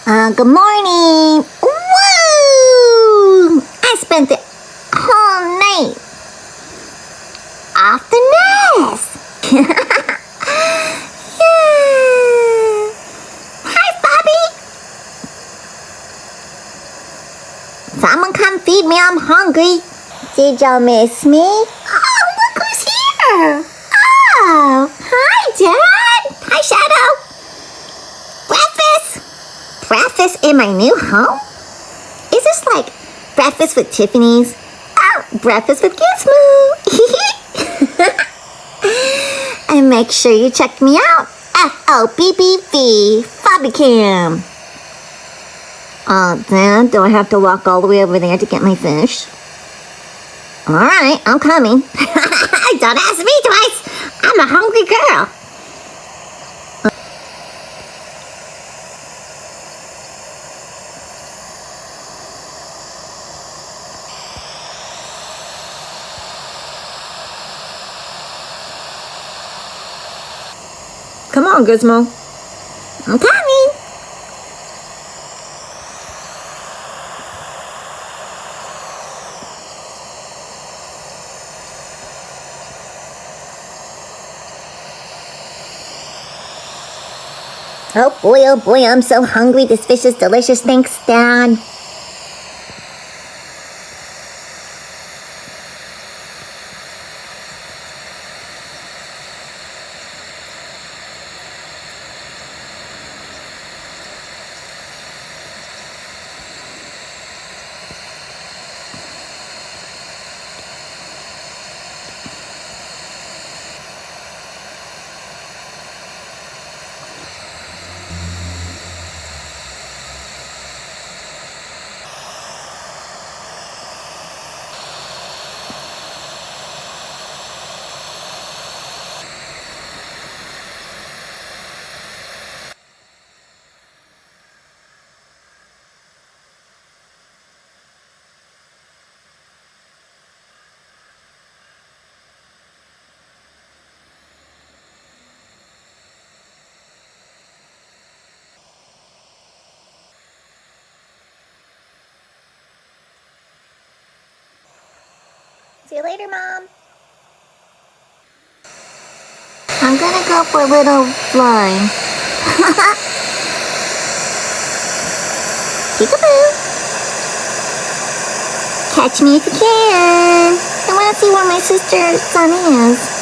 Good morning. Woo! I spent the whole night off the nest. Yeah. Hi, Bobby. Someone come feed me. I'm hungry. Did y'all miss me? Oh, look who's here. Oh, hi, Dad. Hi, Shadow. Breakfast in my new home? Is this like breakfast with Tiffany's? Oh, breakfast with Gizmo! And make sure you check me out. FOBBV, Fobbycam. Dad, do I have to walk all the way over there to get my fish? Alright, I'm coming. Don't ask me twice. I'm a hungry girl. Come on, Gizmo. I'm coming. Oh boy, I'm so hungry. This fish is delicious. Thanks, Dad. See you later, Mom. I'm gonna go for a little fly. Peekaboo. Catch me if you can. I wanna see where my sister's son is.